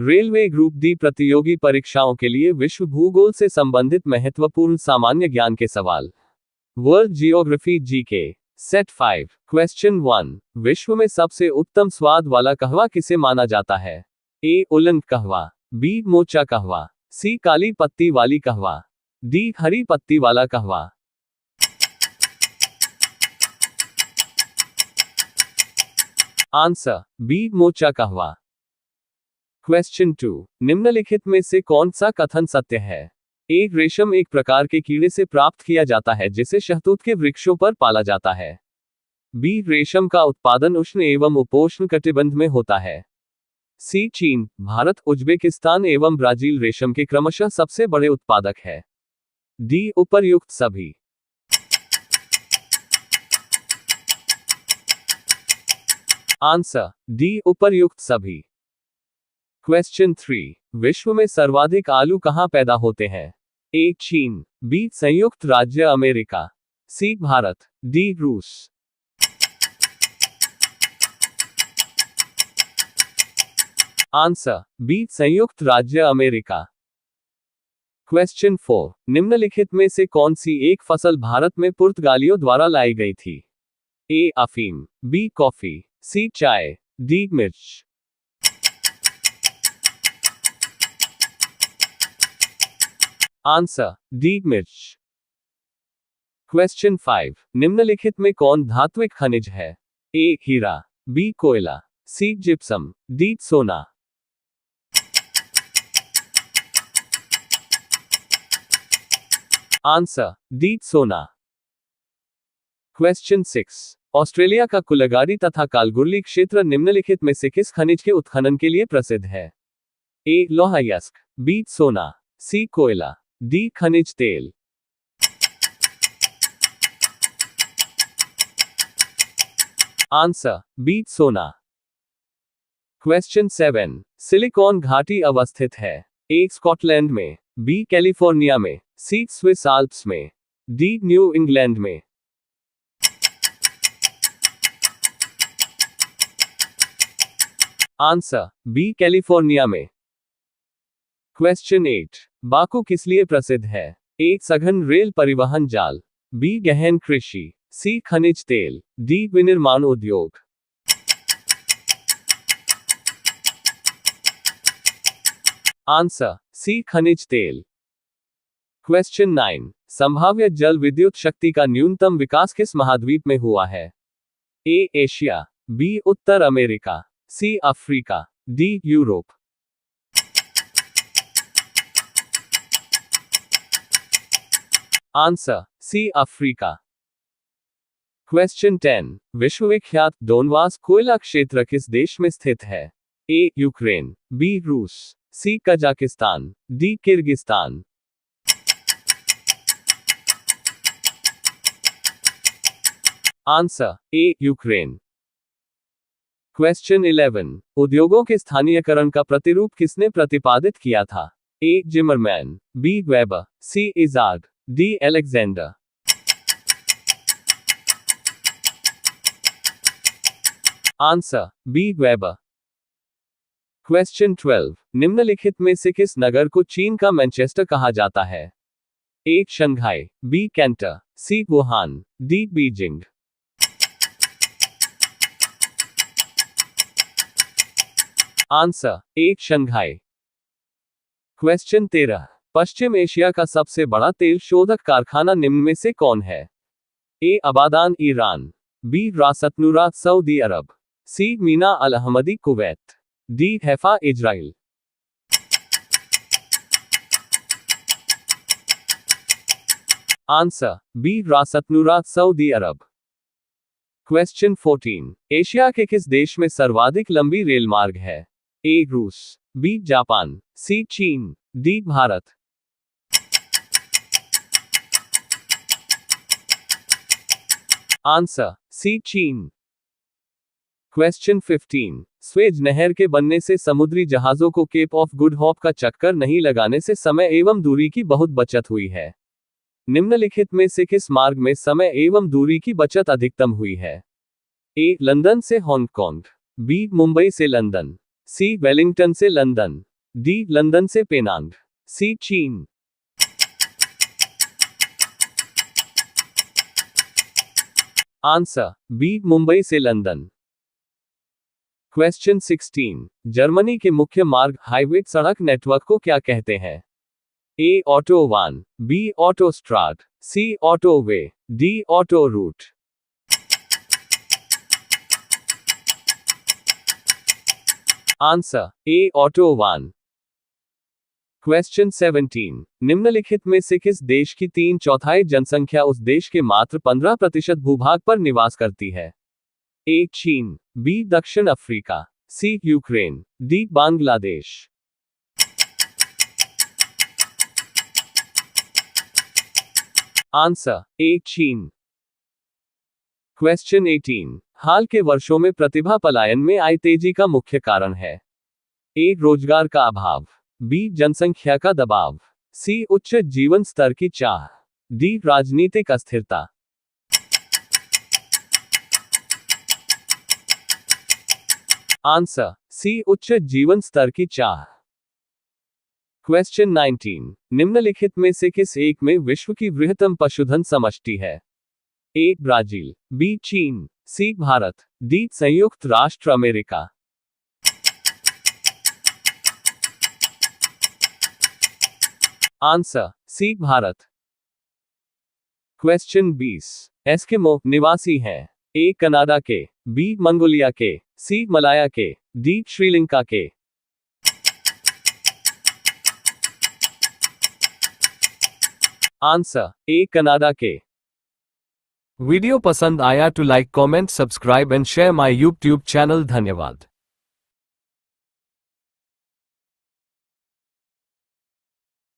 Railway group D प्रतियोगी परीक्षाओं के लिए विश्व भूगोल से संबंधित महत्वपूर्ण सामान्य ज्ञान के सवाल। World geography GK set 5 question 1। विश्व में सबसे उत्तम स्वाद वाला कहवा किसे माना जाता है? ए उलंद कहवा, बी मोचा कहवा, सी काली पत्ती वाली कहवा, डी हरी पत्ती वाला कहवा। आंसर बी मोचा कहवा। क्वेश्चन 2। निम्नलिखित में से कौन सा कथन सत्य है? ए रेशम एक प्रकार के कीड़े से प्राप्त किया जाता है जिसे शहतूत के वृक्षों पर पाला जाता है। बी रेशम का उत्पादन उष्ण एवं उपोष्ण कटिबंध में होता है। सी चीन, भारत, उज्बेकिस्तान एवं ब्राजील रेशम के क्रमशः सबसे बड़े उत्पादक है। डी उपर्युक्त सभी। आंसर डी उपर्युक्त सभी। क्वेश्चन 3। विश्व में सर्वाधिक आलू कहां पैदा होते हैं? ए चीन, बी संयुक्त राज्य अमेरिका, सी भारत, डी रूस। आंसर बी संयुक्त राज्य अमेरिका। क्वेश्चन 4। निम्नलिखित में से कौन सी एक फसल भारत में पुर्तगालियों द्वारा लाई गई थी? ए अफीम, बी कॉफी, सी चाय, डी मिर्च। आंसर डी मिर्च। क्वेश्चन 5। निम्नलिखित में कौन धात्विक खनिज है? ए हीरा, बी कोयला, सी जिप्सम, डी सोना। आंसर डी सोना। क्वेश्चन 6। ऑस्ट्रेलिया का कुलगारी तथा कालगुरली क्षेत्र निम्नलिखित में से किस खनिज के उत्खनन के लिए प्रसिद्ध है? ए लोहायस्क, बी सोना, सी कोयला, डी खनिज तेल। आंसर बी सोना। क्वेश्चन 7। सिलिकॉन घाटी अवस्थित है? ए स्कॉटलैंड में, बी कैलिफोर्निया में, सी स्विस आल्प्स में, डी न्यू इंग्लैंड में। आंसर बी कैलिफोर्निया में। क्वेश्चन 8। बाकू किस लिए प्रसिद्ध है? ए सघन रेल परिवहन जाल, बी गहन कृषि, सी खनिज तेल, डी विनिर्माण उद्योग। आंसर सी खनिज तेल। क्वेश्चन 9। संभाव्य जल विद्युत शक्ति का न्यूनतम विकास किस महाद्वीप में हुआ है? ए एशिया, बी उत्तर America, C Africa, D Europe. Answer C Africa. Question 10। विश्वविख्यात डोनबास कोयला क्षेत्र किस देश में स्थित है? ए यूक्रेन, बी रूस, C Kazakhstan, D Kyrgyzstan. Answer A Ukraine. Question 11। उद्योगों के स्थानीयकरण का प्रतिरूप किसने प्रतिपादित किया था? A Zimmerman, B Weber, C Isard, D Alexander. Answer B Weber. Question 12। निम्नलिखित में से किस नगर को चीन का मैनचेस्टर कहा जाता है? A Shanghai, B Canton, C Wuhan, D Beijing. Answer A Shanghai. Question 13। पश्चिम एशिया का सबसे बड़ा तेल शोधक कारखाना निम्न में से कौन है? A Abadan Iran, B Ras Tanura Saudi अरब, C Mina Al Ahmadi Kuwait, D Haifa Israel. Answer B Ras Tanura Saudi अरब। क्वेश्चन 14। एशिया के किस देश में सर्वाधिक लंबी रेल मार्ग है? ए रूस, बी जापान, सी चीन, डी भारत। आंसर सी चीन। क्वेश्चन 15। स्वेज नहर के बनने से समुद्री जहाजों को केप ऑफ गुड होप का चक्कर नहीं लगाने से समय एवं दूरी की बहुत बचत हुई है। निम्नलिखित में से किस मार्ग में समय एवं दूरी की बचत अधिकतम हुई है? ए लंदन से हांगकांग, बी मुंबई से लंदन, सी वेलिंगटन से लंदन, डी लंदन से पेनांग, सी चीन। आंसर बी मुंबई से लंदन। क्वेश्चन 16, जर्मनी के मुख्य मार्ग हाईवे सड़क नेटवर्क को क्या कहते हैं? A autobahn, B autostrade, C autoway, D auto route. Answer A autobahn. Question 17, निम्नलिखित में से किस देश की 3/4 जनसंख्या उस देश के मात्र 15% भूभाग पर निवास करती है? ए चीन, बी दक्षिण Africa, C Ukraine, D Bangladesh. Answer A चीन। क्वेश्चन 18, हाल के वर्षों में प्रतिभा पलायन में आई तेजी का मुख्य कारण है? ए रोजगार का अभाव, बी जनसंख्या का दबाव, सी उच्च जीवन स्तर की चाह, डी राजनीतिक अस्थिरता। आंसर सी उच्च जीवन स्तर की चाह। क्वेश्चन 19, निम्नलिखित में से किस एक में विश्व की बृहत्तम पशुधन समष्टि है? ए ब्राजील, बी चीन, सी भारत, डी संयुक्त राष्ट्र अमेरिका। Answer C Bharat. Question 20, Eskimo निवासी हैं? ए कनाडा के, बी मंगोलिया के, सी मलाया के, डी श्रीलंका के। आंसर ए कनाडा के। वीडियो पसंद आया तो like comment subscribe and share my YouTube channel. धन्यवाद।